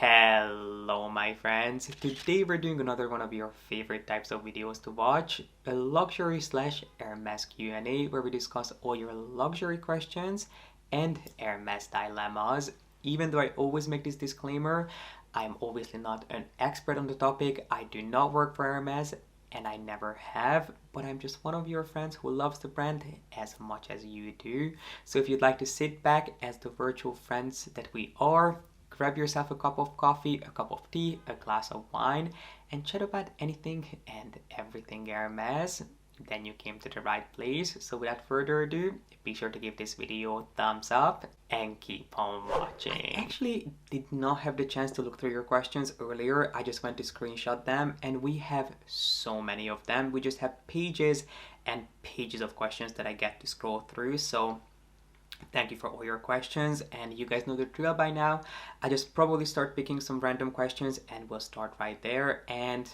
Hello my friends, today we're doing another one of your favorite types of videos to watch, a luxury slash Hermes Q&A where we discuss all your luxury questions and Hermes dilemmas. Even though I always make this disclaimer, I'm obviously not an expert on the topic, I do not work for Hermes and I never have, but I'm just one of your friends who loves the brand as much as you do. So if you'd like to sit back as the virtual friends that we are, grab yourself a cup of coffee, a cup of tea, a glass of wine, and chat about anything and everything Hermes, then you came to the right place. So without further ado, be sure to give this video a thumbs up and keep on watching. I actually did not have the chance to look through your questions earlier. I just went to screenshot them and we have so many of them. We just have pages and pages of questions that I get to scroll through. So thank you for all your questions, and you guys know the drill by now. I just probably start picking some random questions and we'll start right there. And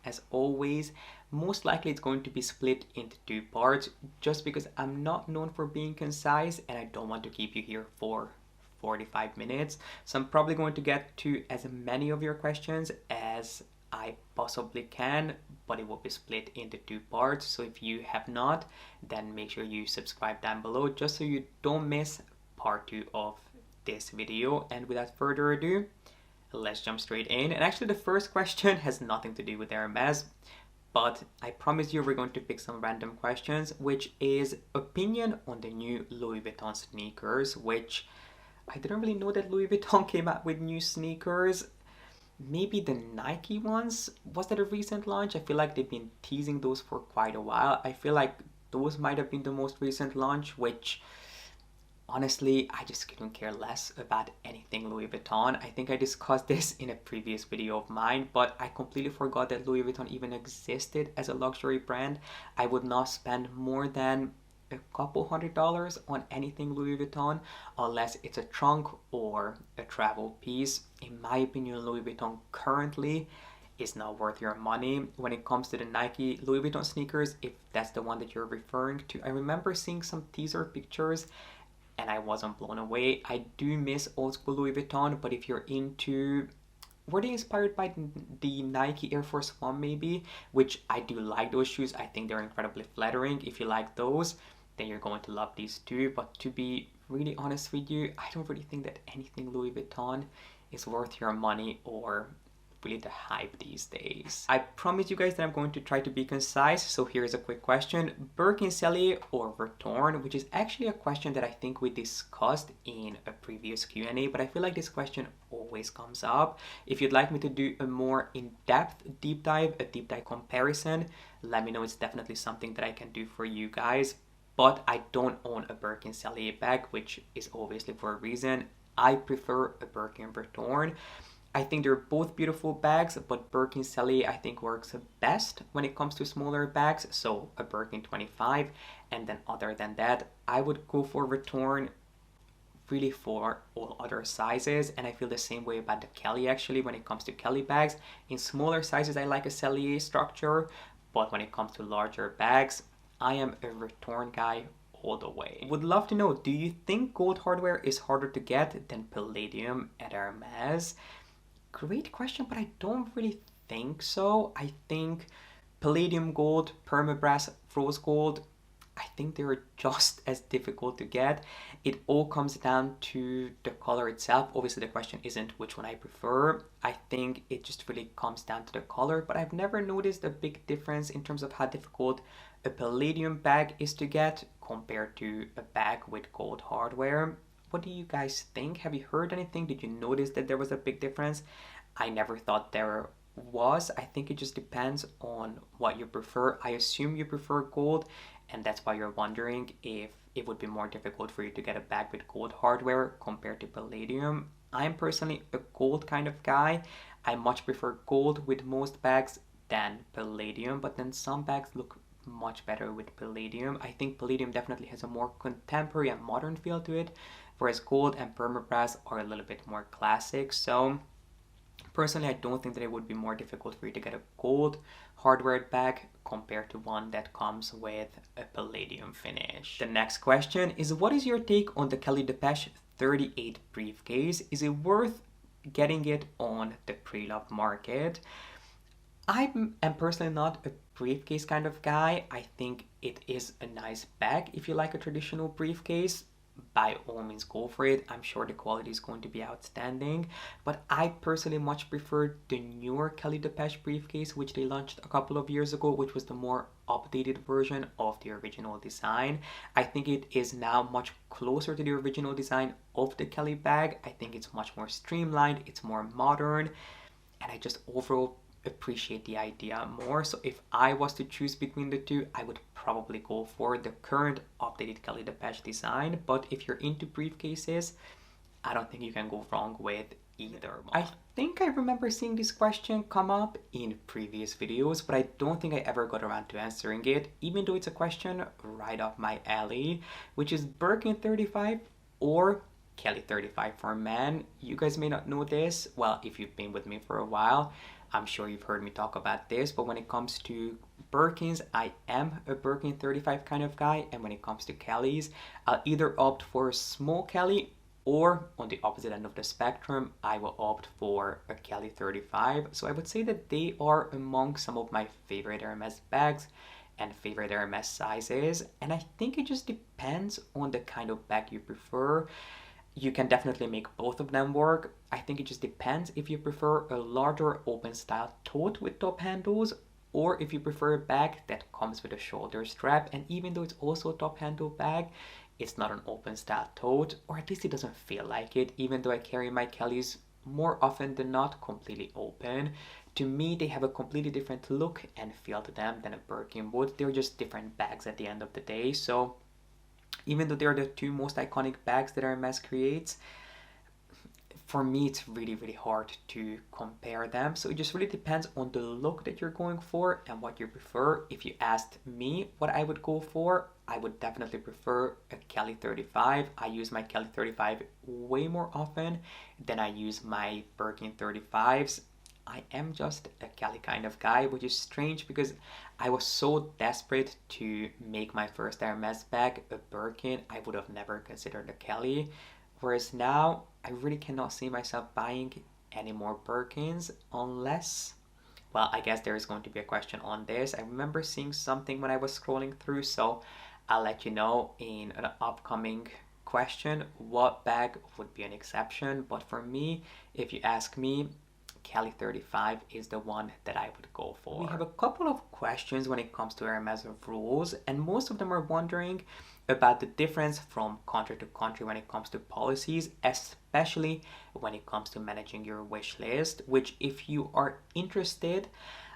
as always, most likely it's going to be split into two parts just because I'm not known for being concise and I don't want to keep you here for 45 minutes. So I'm probably going to get to as many of your questions as I possibly can, but it will be split into two parts. So if you have not, then make sure you subscribe down below just so you don't miss part 2 of this video. And without further ado, let's jump straight in. And actually the first question has nothing to do with Hermes, but I promise you we're going to pick some random questions, which is opinion on the new Louis Vuitton sneakers, which I didn't really know that Louis Vuitton came out with new sneakers. Maybe the Nike ones? Was that a recent launch? I feel like they've been teasing those for quite a while. I feel like those might have been the most recent launch, which honestly, I just couldn't care less about anything Louis Vuitton. I think I discussed this in a previous video of mine, but I completely forgot that Louis Vuitton even existed as a luxury brand. I would not spend more than a couple $100s on anything Louis Vuitton unless it's a trunk or a travel piece. In my opinion, Louis Vuitton currently is not worth your money. When it comes to the Nike Louis Vuitton sneakers, if that's the one that you're referring to, I remember seeing some teaser pictures and I wasn't blown away. I do miss old school Louis Vuitton, but if you're into, were they inspired by the Nike Air Force One maybe? Which I do like those shoes. I think they're incredibly flattering. If you like those, then you're going to love these too. But to be really honest with you, I don't really think that anything Louis Vuitton is worth your money or really the hype these days. I promise you guys that I'm going to try to be concise, so here's a quick question. Birkin Sellier or Retourne, which is actually a question that I think we discussed in a previous Q&A, but I feel like this question always comes up. If you'd like me to do a more in-depth deep dive, a deep dive comparison, let me know. It's definitely something that I can do for you guys. But I don't own a Birkin Sellier bag, which is obviously for a reason. I prefer a Birkin Retourne. I think they're both beautiful bags, but Birkin Sellier I think works best when it comes to smaller bags, so a Birkin 25, and then other than that, I would go for Retourne really for all other sizes, and I feel the same way about the Kelly actually when it comes to Kelly bags. In smaller sizes I like a Sellier structure, but when it comes to larger bags, I am a Retourne guy all the way. Would love to know, do you think gold hardware is harder to get than palladium at Hermes? Great question, but I don't really think so. I think palladium gold, permabrass, rose gold, I think they're just as difficult to get. It all comes down to the color itself. Obviously the question isn't which one I prefer. I think it just really comes down to the color, but I've never noticed a big difference in terms of how difficult a palladium bag is to get compared to a bag with gold hardware. What do you guys think? Have you heard anything? Did you notice that there was a big difference? I never thought there was. I think it just depends on what you prefer. I assume you prefer gold, and that's why you're wondering if it would be more difficult for you to get a bag with gold hardware compared to palladium. I'm personally a gold kind of guy. I much prefer gold with most bags than palladium, but then some bags look much better with palladium. I think palladium definitely has a more contemporary and modern feel to it, whereas gold and permabrass are a little bit more classic. So personally, I don't think that it would be more difficult for you to get a gold hardware bag compared to one that comes with a palladium finish. The next question is, what is your take on the Kelly Depeche 38 briefcase? Is it worth getting it on the pre-loved market. I am personally not a briefcase kind of guy. I think it is a nice bag. If you like a traditional briefcase, by all means go for it. I'm sure the quality is going to be outstanding. But I personally much prefer the newer Kelly Depeche briefcase, which they launched a couple of years ago, which was the more updated version of the original design. I think it is now much closer to the original design of the Kelly bag. I think it's much more streamlined, it's more modern, and I just overall appreciate the idea more. So if I was to choose between the two, I would probably go for the current updated Kelly Depeche design. But if you're into briefcases, I don't think you can go wrong with either one. I think I remember seeing this question come up in previous videos, but I don't think I ever got around to answering it, even though it's a question right up my alley, which is Birkin 35 or Kelly 35 for men. You guys may not know this. Well, if you've been with me for a while, I'm sure you've heard me talk about this, but when it comes to Birkins, I am a Birkin 35 kind of guy, and when it comes to Kellys, I'll either opt for a small Kelly, or on the opposite end of the spectrum, I will opt for a Kelly 35. So I would say that they are among some of my favorite Hermes bags and favorite Hermes sizes, and I think it just depends on the kind of bag you prefer. You can definitely make both of them work. I think it just depends if you prefer a larger open style tote with top handles, or if you prefer a bag that comes with a shoulder strap. And even though it's also a top handle bag, it's not an open style tote, or at least it doesn't feel like it, even though I carry my Kellys more often than not completely open. To me, they have a completely different look and feel to them than a Birkin would. They're just different bags at the end of the day. So even though they're the two most iconic bags that Hermes creates, for me it's really hard to compare them. So it just really depends on the look that you're going for and what you prefer. If you asked me what I would go for, I would definitely prefer a Kelly 35. I use my Kelly 35 way more often than I use my Birkin 35s. I am just a Kelly kind of guy, which is strange because I was so desperate to make my first Hermes bag a Birkin, I would have never considered a Kelly. Whereas now, I really cannot see myself buying any more Birkins unless, well, I guess there is going to be a question on this. I remember seeing something when I was scrolling through, so I'll let you know in an upcoming question what bag would be an exception. But for me, if you ask me, Kelly 35 is the one that I would go for. We have a couple of questions when it comes to Hermes rules, and most of them are wondering about the difference from country to country when it comes to policies, especially when it comes to managing your wish list, which if you are interested,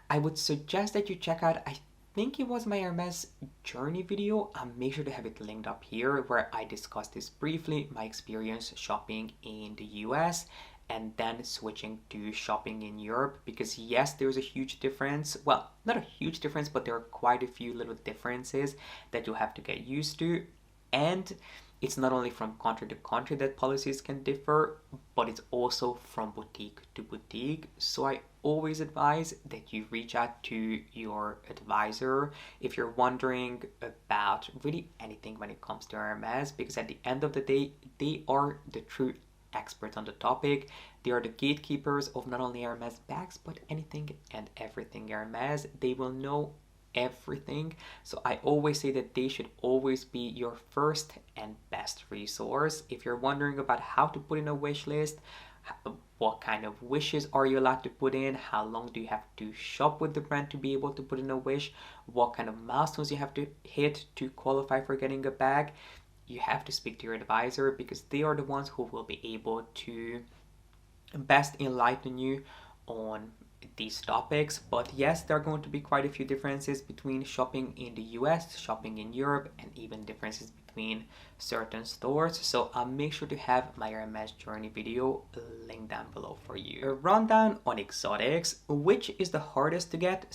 I would suggest that you check out, I think it was my Hermes journey video. I'll make sure to have it linked up here where I discussed this briefly, my experience shopping in the US and then switching to shopping in Europe, because yes, there's a huge difference. Well, not a huge difference, but there are quite a few little differences that you have to get used to. And it's not only from country to country that policies can differ, but it's also from boutique to boutique. So I always advise that you reach out to your advisor if you're wondering about really anything when it comes to Hermes, because at the end of the day, they are the true experts on the topic. They are the gatekeepers of not only Hermes bags, but anything and everything Hermes. They will know everything. So I always say that they should always be your first and best resource. If you're wondering about how to put in a wish list, what kind of wishes are you allowed to put in, how long do you have to shop with the brand to be able to put in a wish, what kind of milestones you have to hit to qualify for getting a bag, you have to speak to your advisor, because they are the ones who will be able to best enlighten you on these topics. But yes, there are going to be quite a few differences between shopping in the US, shopping in Europe, and even differences between certain stores. So I'll make sure to have my Hermes journey video linked down below for you. A rundown on exotics, which is the hardest to get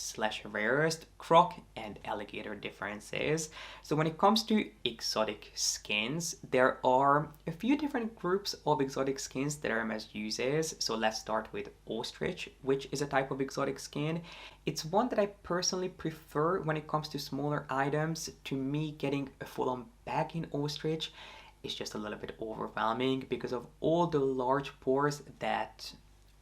/ rarest, Croc and alligator differences. So when it comes to exotic skins, there are a few different groups of exotic skins that Hermes uses. So let's start with Ostrich, which is a type of exotic skin. It's one that I personally prefer when it comes to smaller items. To me, getting a full-on bag in Ostrich is just a little bit overwhelming because of all the large pores that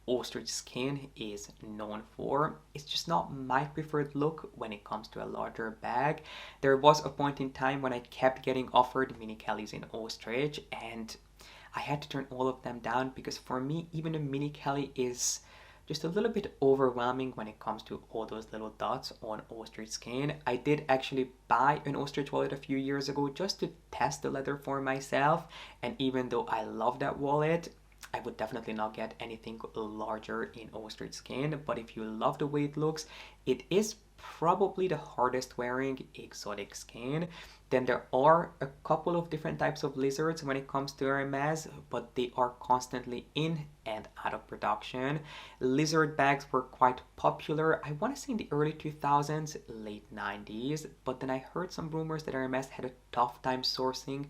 ostrich skin is known for. It's just not my preferred look when it comes to a larger bag. There was a point in time when I kept getting offered mini Kellys in ostrich, and I had to turn all of them down because for me, even a mini Kelly is just a little bit overwhelming when it comes to all those little dots on ostrich skin. I did actually buy an ostrich wallet a few years ago just to test the leather for myself, and even though I love that wallet, I would definitely not get anything larger in ostrich skin. But if you love the way it looks, it is probably the hardest wearing exotic skin. Then there are a couple of different types of lizards when it comes to Hermes, but they are constantly in and out of production. Lizard bags were quite popular, I want to say in the early 2000s, late 90s, but then I heard some rumors that Hermes had a tough time sourcing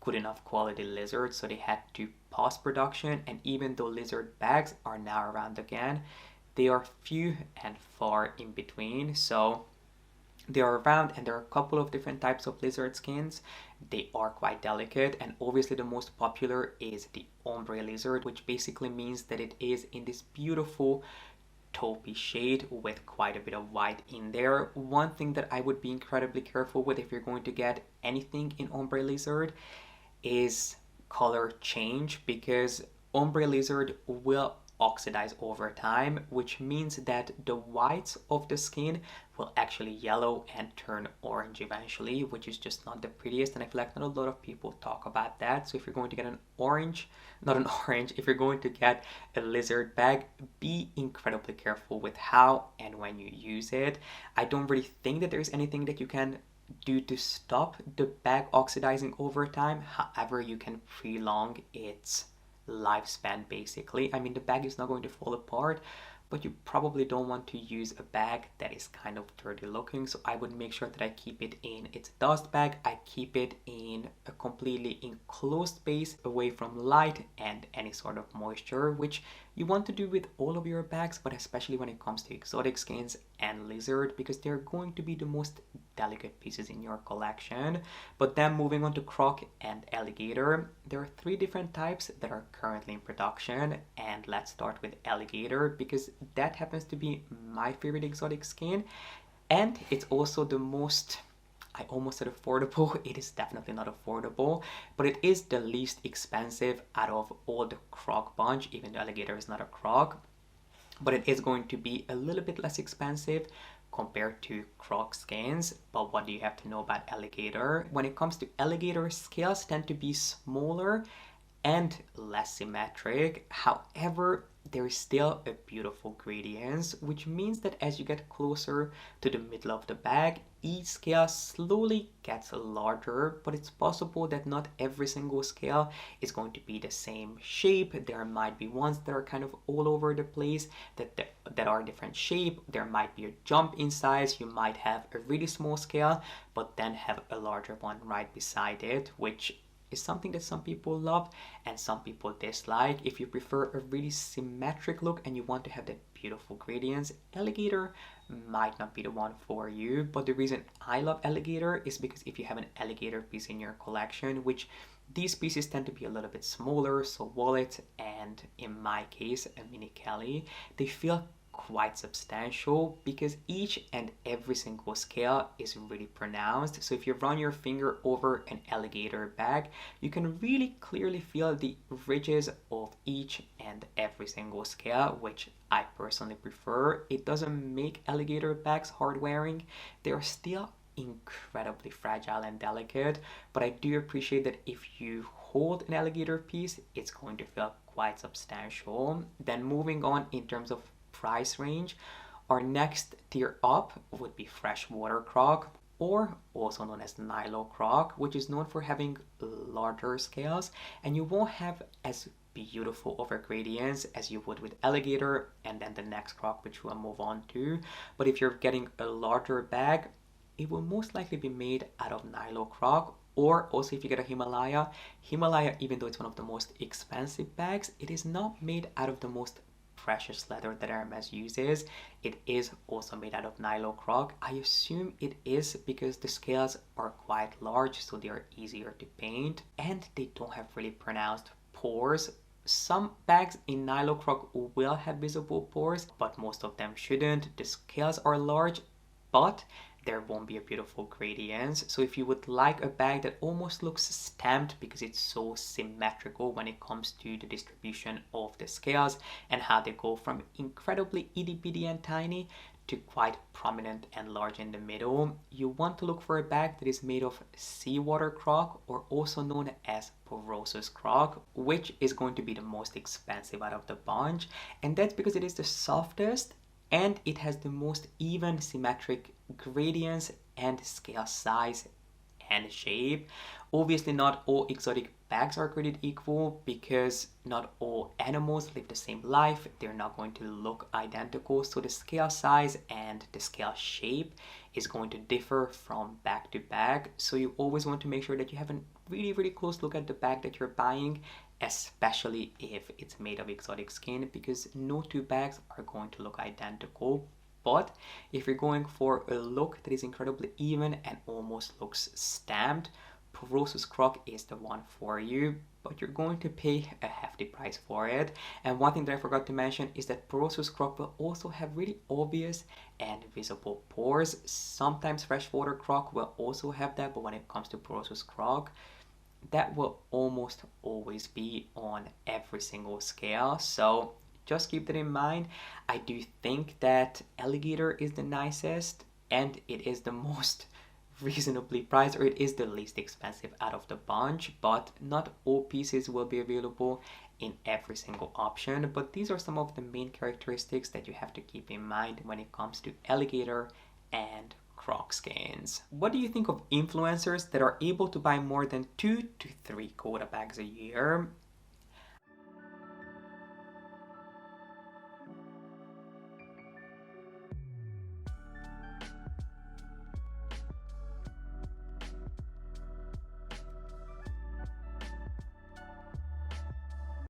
good enough quality lizards, so they had to pause production. And even though lizard bags are now around again, they are few and far in between. So they are around, and there are a couple of different types of lizard skins. They are quite delicate, and obviously the most popular is the ombre lizard, which basically means that it is in this beautiful taupey shade with quite a bit of white in there. One thing that I would be incredibly careful with if you're going to get anything in ombre lizard is color change, because ombre lizard will oxidize over time, which means that the whites of the skin will actually yellow and turn orange eventually, which is just not the prettiest. And I feel like not a lot of people talk about that. So if you're going to get an orange, not an orange, if you're going to get a lizard bag, be incredibly careful with how and when you use it. I don't really think that there's anything that you can do to stop the bag oxidizing over time. However, you can prolong its lifespan basically. I mean, the bag is not going to fall apart, but you probably don't want to use a bag that is kind of dirty looking. So I would make sure that I keep it in its dust bag. I keep it in a completely enclosed space away from light and any sort of moisture, which you want to do with all of your bags, but especially when it comes to exotic skins and lizard, because they're going to be the most delicate pieces in your collection. But then moving on to croc and alligator, there are 3 different types that are currently in production, and let's start with alligator because that happens to be my favorite exotic skin, and it's also the most, I almost said affordable. It is definitely not affordable, but it is the least expensive out of all the croc bunch, even though alligator is not a croc. But it is going to be a little bit less expensive compared to croc skins. But what do you have to know about alligator? When it comes to alligator, scales tend to be smaller and less symmetric. However, there is still a beautiful gradient, which means that as you get closer to the middle of the bag, each scale slowly gets larger, but it's possible that not every single scale is going to be the same shape. There might be ones that are kind of all over the place, that are different shape. There might be a jump in size. You might have a really small scale, but then have a larger one right beside it, which is something that some people love and some people dislike. If you prefer a really symmetric look and you want to have that beautiful gradients, alligator might not be the one for you. But the reason I love alligator is because if you have an alligator piece in your collection, which these pieces tend to be a little bit smaller, so wallet and in my case a mini Kelly, they feel quite substantial because each and every single scale is really pronounced. So if you run your finger over an alligator bag, you can really clearly feel the ridges of each and every single scale, which I personally prefer. It doesn't make alligator bags hard wearing. They're still incredibly fragile and delicate, but I do appreciate that if you hold an alligator piece, it's going to feel quite substantial. Then moving on in terms of price range, our next tier up would be freshwater croc, or also known as Nilo croc, which is known for having larger scales, and you won't have as beautiful over gradients as you would with alligator and then the next croc, which we'll move on to. But if you're getting a larger bag, it will most likely be made out of Nilo croc. Or also if you get a Himalaya, even though it's one of the most expensive bags, it is not made out of the most precious leather that Hermes uses. It is also made out of nylon croc. I assume it is because the scales are quite large, so they are easier to paint, and they don't have really pronounced pores. Some bags in nylon croc will have visible pores, but most of them shouldn't. The scales are large, but there won't be a beautiful gradients. So if you would like a bag that almost looks stamped because it's so symmetrical when it comes to the distribution of the scales and how they go from incredibly itty bitty and tiny to quite prominent and large in the middle, you want to look for a bag that is made of seawater croc, or also known as POROSUS croc, which is going to be the most expensive out of the bunch, and that's because it is the softest and it has the most even symmetric gradients and scale size and shape. Obviously not all exotic bags are created equal because not all animals live the same life. They're not going to look identical, so the scale size and the scale shape is going to differ from bag to bag. So you always want to make sure that you have a really close look at the bag that you're buying, especially if it's made of exotic skin, because no two bags are going to look identical. But if you're going for a look that is incredibly even and almost looks stamped, POROSUS croc is the one for you, but you're going to pay a hefty price for it. And one thing that I forgot to mention is that POROSUS croc will also have really obvious and visible pores. Sometimes freshwater croc will also have that, but when it comes to POROSUS croc, that will almost always be on every single scale. So just keep that in mind. I do think that alligator is the nicest and it is the most reasonably priced, or it is the least expensive out of the bunch, but not all pieces will be available in every single option. But these are some of the main characteristics that you have to keep in mind when it comes to alligator and croc skins. What do you think of influencers that are able to buy more than 2 to 3 Coda bags a year?